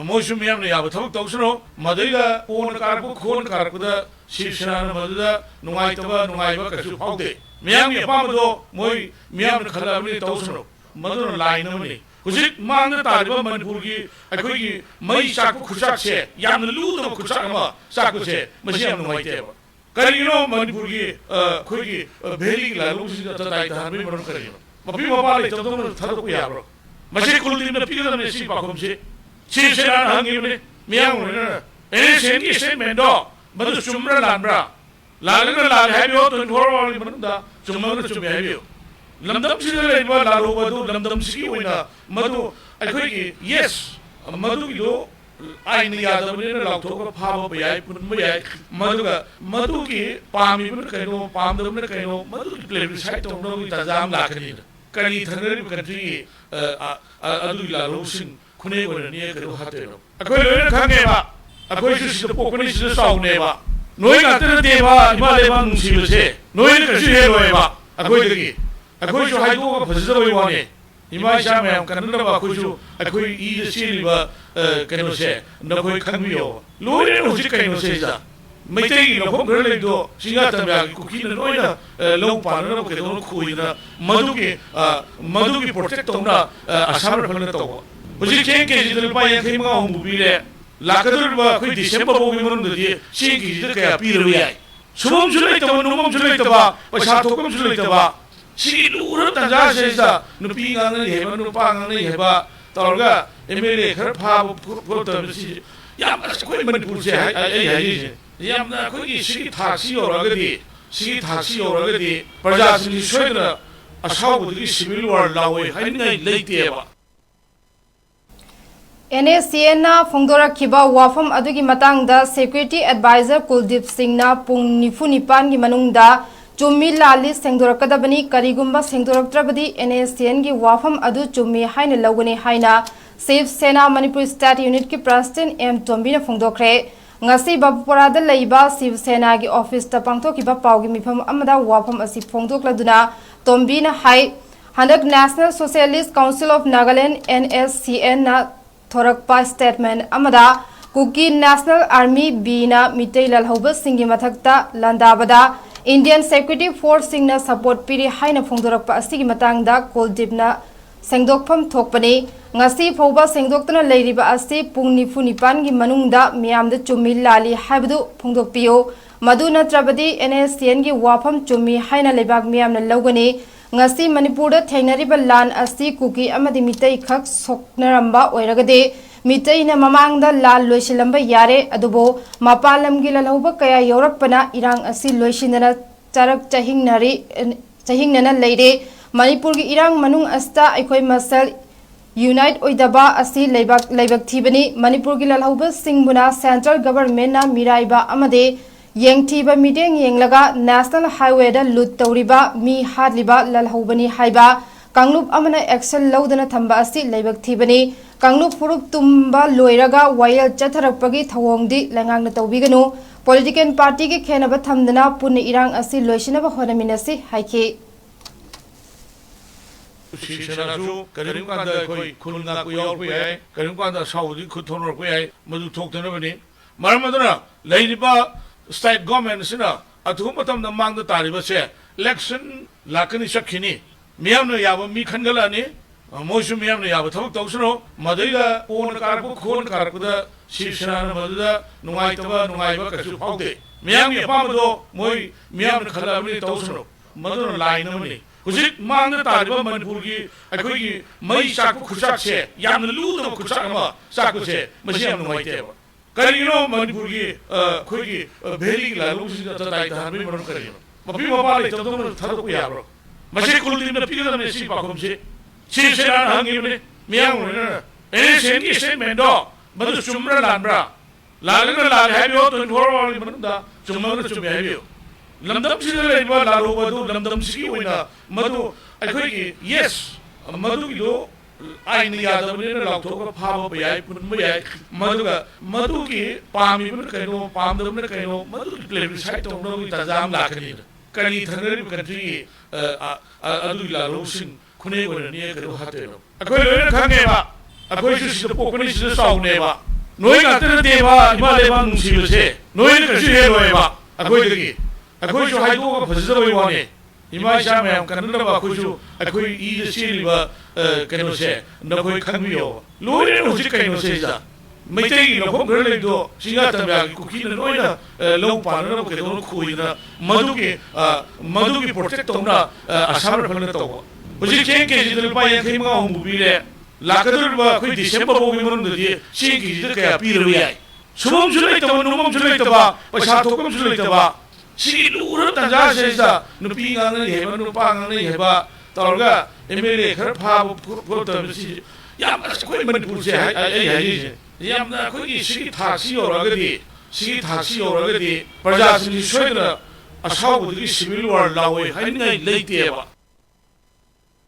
ꯃꯣꯏꯁꯨ ꯃꯤꯌꯥꯝꯅ ꯌꯥꯕ ꯊꯕꯛ ꯇꯧꯁꯅꯨ ꯃꯗꯩꯗ ꯄꯣꯟ ꯀꯥꯔꯛꯄ ꯈꯣꯟ ꯀꯥꯔꯛꯄꯗ ꯁꯤꯕꯁꯦꯅꯥꯅ ꯃꯗꯨꯗ ꯅꯨꯡꯉꯥꯏꯕ ꯀꯩꯁꯨ ꯐꯥꯎꯗꯦ ꯃꯤꯌꯥꯝꯒꯤ ꯑꯄꯥꯝꯕꯗꯣ ꯃꯣꯏ ꯃꯤꯌꯥꯝꯅ ꯈꯜꯂꯛꯑꯕꯅꯤ ꯇꯧꯁꯅꯨ ꯃꯗꯨꯅ ꯂꯥꯏꯟ ꯑꯃꯅꯤ ꯍꯧꯖꯤꯛ ꯃꯥꯡꯗ ꯇꯥꯔꯤꯕ ꯃꯅꯤꯄꯨꯔꯒꯤ ꯑꯩꯈꯣꯏꯒꯤ ꯃꯩ ꯆꯥꯛꯄ ꯈꯨꯆꯥꯛꯁꯦ ꯌꯥꯝꯅ ꯂꯨꯗꯕ ꯈꯨꯆꯥꯛ ꯑꯃ ꯆꯥꯛꯄꯁꯦ ꯃꯁꯤ ꯌꯥꯝ ꯅꯨꯡꯉꯥꯏꯇꯦꯕ ꯀꯔꯤꯒꯤꯅꯣ ꯃꯅꯤꯄꯨꯔꯒꯤ ꯑꯩꯈꯣꯏꯒꯤ ꯚꯦꯂꯤꯒꯤ ꯂꯥꯂꯣꯡꯁꯤꯡꯗ ꯇꯇꯥꯏ ꯇꯥꯍꯟꯕꯒꯤ ꯃꯔꯝ ꯀꯔꯤꯒꯤꯅꯣ ꯃꯄꯤ ꯃꯄꯥ ꯂꯩꯇꯕꯗꯧꯅ ꯊꯥꯗꯣꯛꯄ ꯌꯥꯕ꯭ꯔꯣ ꯃꯁꯤ ꯀꯨꯜꯇꯤꯝꯅ ꯄꯤꯒꯗꯕꯅꯤ ꯁꯤ ꯄꯥꯎꯈꯨꯝꯁꯤ ꯁꯤꯕꯁꯦꯅꯥꯅ ꯍꯪꯉꯤꯕꯅꯤ ꯃꯤꯌꯥꯝ ꯑꯣꯏꯅ NSCNꯒꯤ ꯁ꯭ꯇꯦꯠꯃꯦꯟꯗꯣ ꯃꯗꯨ ꯆꯨꯝꯕ꯭ꯔꯥ ꯂꯥꯟꯕ꯭ꯔꯥ ꯂꯥꯜꯂꯒ ꯂꯥꯜꯂꯦ ꯍꯥꯏꯕꯤꯌꯣ 24 ꯑꯋꯥꯔꯒꯤ ꯃꯅꯨꯡꯗ ꯆꯨꯝꯃꯒꯅ ꯆꯨꯝꯃꯦ ꯍꯥꯏꯕꯤꯌꯨ ꯂꯝꯗꯝꯁꯤꯗ ꯂꯩꯔꯤꯕ ꯂꯥꯜꯍꯧꯕ ꯑꯗꯨ ꯂꯝꯗꯝꯁꯤꯒꯤ ꯑꯣꯏꯅ ꯃꯗꯨ ꯑꯩꯈꯣꯏꯒꯤ ꯌꯦꯁ ꯃꯗꯨꯒꯤꯗꯣ ꯑꯩꯅ ꯌꯥꯗꯕꯅꯤꯅ ꯂꯥꯎꯊꯣꯛꯑꯒ ꯐꯥꯕ ꯌꯥꯏ ꯄꯨꯟꯕ ꯌꯥꯏ ꯃꯗꯨꯒ ꯃꯗꯨꯒꯤ ꯄꯥꯝꯃꯤꯕꯅ ꯀꯩꯅꯣ ꯄꯥꯝꯗꯕꯅ ꯀꯩꯅꯣ ꯃꯗꯨꯒꯤ ꯄ꯭ꯂꯦꯕꯤꯁꯥꯏꯠ ꯇꯧꯅꯕꯒꯤ ꯇꯥꯟꯖꯥ ꯑꯃ ꯂꯥꯛꯀꯅꯤꯅ ꯀꯔꯤ ꯊꯪꯅꯔꯤꯕ ꯀꯟꯇ꯭ꯔꯤꯒꯤ ꯑꯗꯨꯒꯤ ꯂꯥꯜꯍꯧꯁꯤꯡ ꯈꯨꯟꯅꯩ ꯑꯣꯏꯅꯅꯤ ꯀꯩꯅꯣ ꯍꯥꯠꯇꯣꯏꯅꯣ ꯑꯩꯈꯣꯏ ꯂꯣꯏꯅ ꯈꯪꯉꯦꯕ ꯑꯩꯈꯣꯏꯁꯨ ꯁꯤꯗ ꯄꯣꯛꯄꯅꯤ ꯁꯤꯗ ꯆꯥꯎꯅꯦꯕ ꯅꯣꯏ ꯉꯥꯛꯇ ꯅꯠꯇꯦꯕ ꯏꯃꯥ ꯂꯩꯕꯥꯛ ꯅꯨꯡꯁꯤꯕꯁꯦ ꯅꯣꯏꯅ ꯀꯩꯁꯨ ꯍꯦꯜꯂꯣꯏꯕ ꯑꯩꯈꯣꯏꯗꯒꯤ ꯑꯩꯈꯣꯏꯁꯨ ꯍꯥꯏꯗꯣꯛꯑꯒ ꯐꯖꯗꯕꯩ ꯋꯥꯅꯤ ꯏꯃꯥ ꯏꯆꯥ ꯃꯌꯥꯝ ꯀꯟꯅꯅꯕ ꯑꯩꯈꯣꯏꯁꯨ ꯑꯩꯈꯣꯏ ꯏꯗ ꯆꯦꯜꯂꯤꯕ ꯀꯩꯅꯣꯁꯦ ꯅꯈꯣꯏ ꯈꯪꯕꯤꯌꯣ ꯂꯣꯏꯅ ꯍꯧꯖꯤꯛ ꯀꯩꯅꯣꯁꯦ ꯁꯤꯗ ꯃꯩꯇꯩꯒꯤ ꯂꯧꯐꯝ ꯈꯔ ꯂꯩꯕꯗꯣ ꯆꯤꯡꯌꯥ ꯇꯝꯌꯥꯒꯤ ꯀꯨꯀꯤꯅ ꯂꯣꯏꯅ ꯂꯧ ꯄꯥꯟꯅꯅꯕ ꯀꯩꯗꯧꯅ ꯈꯣꯏꯗꯅ ꯃꯗꯨꯒꯤ ꯄ꯭ꯔꯣꯇꯦꯛ ꯇꯧꯅ ꯑꯁꯥꯝ ꯔꯥꯏꯐꯜꯅ ꯇꯧꯕ ꯍꯧꯖꯤꯛ ꯆꯦꯡ ꯀꯦꯖꯤꯗ ꯂꯨꯄꯥ 50-50 ꯄꯤꯔꯦ ꯂꯥꯛꯀꯗꯧꯔꯤꯕ ꯑꯩꯈꯣꯏ ꯗꯤꯁꯦꯝꯕꯔ ꯐꯥꯎꯒꯤ ꯃꯅꯨꯡꯗꯗꯤ ꯆꯦꯡ ꯀꯦꯖꯤꯗ ꯀꯌꯥ ꯄꯤꯔꯕ ꯌꯥꯏ ꯁꯨꯐꯝꯁꯨ ꯂꯩꯇꯕ ꯅꯣꯡꯐꯝꯁꯨ ꯂꯩꯇꯕ ꯄꯩꯁꯥ ꯊꯣꯛꯐꯝꯁꯨ ꯂꯩꯇꯕ ꯁꯤꯒꯤ ꯂꯨꯔꯕ ꯇꯥꯟꯖꯥꯁꯤꯗ ꯅꯨꯄꯤ ꯉꯥꯡꯅꯩ ꯍꯥꯏꯕ ꯅꯨꯄꯥ ꯉꯥꯡꯅꯩ ꯍꯥꯏꯕ ꯇꯧꯔꯒ MLA ꯈꯔ ꯐꯥꯕ ꯈꯣꯠꯇꯕ ꯁꯤ ꯌꯥꯝꯅ ꯑꯩꯈꯣꯏ ꯃꯅꯤꯄꯨꯔꯁꯦ ꯑꯩ ꯍꯥꯏꯔꯤꯁꯦ ꯌꯥꯝꯅ ꯑꯩꯈꯣꯏꯒꯤ ꯁꯤꯒꯤ ꯊꯥꯛꯁꯤ ꯌꯧꯔꯒꯗꯤ ꯄ꯭ꯔꯖꯥꯁꯤꯡꯁꯤ ꯁꯣꯏꯗꯅ ꯑꯁꯥꯎꯕꯗꯒꯤ ꯁꯤꯚꯤꯜ ꯋꯥꯔ ꯂꯥꯎꯋꯦ ꯍꯥꯏꯅꯤꯡꯉꯥꯏ ꯂꯩꯇꯦꯕ NSCNꯅ ꯐꯣꯡꯗꯣꯔꯛꯈꯤꯕ ꯋꯥꯐꯝ ꯑꯗꯨꯒꯤ ꯃꯇꯥꯡꯗ ꯁꯦꯀ꯭ꯌꯨꯔꯤꯇꯤ ꯑꯦꯗꯚꯥꯏꯖꯔ ꯀꯨꯜꯗꯤꯞ ꯁꯤꯡꯅ ꯄꯨꯡ 94ꯒꯤ ꯃꯅꯨꯡꯗ ꯆꯨꯝꯃꯤ ꯂꯥꯜꯂꯤ ꯁꯦꯡꯗꯣꯔꯛꯀꯗꯕꯅꯤ ꯀꯔꯤꯒꯨꯝꯕ ꯁꯦꯡꯗꯣꯔꯛꯇ꯭ꯔꯕꯗꯤ NSCNꯒꯤ ꯋꯥꯐꯝ ꯑꯗꯨ ꯆꯨꯝꯃꯤ ꯍꯥꯏꯅ ꯂꯧꯒꯅꯤ ꯍꯥꯏꯅ ꯁꯤꯕꯁꯦꯅꯥ ꯃꯅꯤꯄꯨꯔ ꯁ꯭ꯇꯦꯠ ꯌꯨꯅꯤꯠꯀꯤ ꯄ꯭ꯔꯁꯤꯗꯦꯟꯠ ꯇꯣꯝꯕꯤꯅ ꯐꯣꯡꯗꯣꯛꯈ꯭ꯔꯦ ꯉꯁꯤ ꯕꯥꯕꯨꯄꯥꯔꯥꯗ ꯂꯩꯕ ꯁꯤꯕꯁꯦꯅꯥꯒꯤ ꯑꯣꯐꯤꯁꯇ ꯄꯥꯡꯊꯣꯛꯈꯤꯕ ꯄꯥꯎꯒꯤ ꯃꯤꯐꯝ ꯑꯃꯗ ꯋꯥꯐꯝ ꯑꯁꯤ ꯐꯣꯡꯗꯣꯛꯂꯗꯨꯅ ꯇꯣꯝꯕꯤꯅ ꯍꯥꯏ ꯍꯟꯗꯛ national socialist council of Nagalim NSCNꯅ थोरक्पा स्टेटमेंट अमदा कुकी नेशनल आर्मी बीना मिटै ललहौबसिंगी मथक्ता लंदाबदा इंडियन सिक्योरिटी फोर्स सिंगना सपोर्ट पीरी हाइना फोंदोरक्पा असिगी मतंगदा कुलदीपना सेंगदोकफम थोकपनी ngasi फौबा सेंगदोक्तना लेरिबा असि पुंग 94 गी मनुंगदा मियामदा चुम्मी लाली हाइबदु फोंदोकपियो मदु नत्रबदी NSCN गी वाफम चुम्मी हाइना लेबाग मियामना लौगनी ngasi manipurda thainariba lan asi kuki amadi mitai khak soknaramba oiragade mitai na mamangda lan loisilamba yare adubo mapalamgi lalhauba kaya yorakpana irang asi loisinana charak chahingnana leire manipur gi irang manung asta aikoi masal unite oidaba asi leibak thibani manipur gi lalhauba singbuna central government na miraiba amade yengthiba mideng yenglaga national highway da lut tawriba mi hadliba lalhobani haiba kanglup amana action lodana thamba asi leibak thibani kanglup furup tumba loiraga wayal chatharakpagi thawongdi langangna tawbiganu political party ki khenaba thamdana punna irang asi loisinaba honaminasi haiki शिक्षणासु करिमकांदा कोई खुलना को यार को है करिमकांदा Saudi खुथोनर को है मधु थोक्तनबनी मरमदना लेरिबा state government सिना अथु मतम the मांग the तारिबसे election लाकनी सकखिनी मियामनो याब मी खनगलानी मोसु मियामनो याब थबक तौसनो मदैदा पोन कारको खोन कारकोदा शिक्षणान मदुदा नुंगाइबा कछु फाउदे मियामनि अपामदो मोय मियामनो खलाबनि तौसनो मदुन लाइन अमनि हुजिक मांग तारिबा मणिपुरगी अखोगी मई चाकु खुचाकसे यामन लुदम खुचाक अमा चाकुसे मसी याम नुंगाइतेबा करिनो मणिपुरगी अखोगी भेलिगी लालुंगसिदा तताइ तहानबि मरम करिनो मपि मपा लैतबदोन थादोक याब्रो मसी कुलतिमना पिगदमने सि पाखुमसे सिबसेना हंगिबने मियामने NSCNगी स्टेटमेंटो मदु चुम्ब्रा लानब्रा लालगना लाल हाइबियो 24 आवर्स मनुदा चुम्मगना चुम्मे हाइबियो लमदमसिदा लैबा लालुबदु लमदमसिगी ओइना मदु अखोगी यस मदुगिदो आइन यादवने लाउथोक फाबा याय पुनबा याय मदुगी पामिबन कइनो पामदबन कइनो मदुगी प्लेबिसाइट तौनबि तजाम लाखनि कनि थंगरि कन्ट्री अदुगी लालुसिंग खुने ओइना ने करो हातेनो अखोय लोइना खंगेबा अखोय सिदा पोकनि सिदा साउनेबा Noi got the Deva, Imalevan Sibase, Noi Kashiva, a Koyaki, a Koyjo Haido, Pazione, Imasham, Kanaba Kushu, a Koy either Silva, Canose, no Koy Camio, Lord Usicano says that. May take no home girl, she got a cookie and oil, low panel, Kuina, Maduki protectona, a summer planeto. Was it changes the Paya came home to be there? Lacadurba, quit December women, the shaky, the 𝗀𝗴𝗃. Sum Suleta, Numum Suleta, but Satokum Suleta. She looked at us as a Nupinga, 𝗀𝗵𝗵𝗺, Torga, 𝗀𝗵𝗃𝗵𝗺, 𝗀𝗵𝗃𝗵𝗺, Yamna Kuki, she taxi or agadi, she taxi or agadi, Perhaps in the Shredder, a show with this civil war, Lawe, I late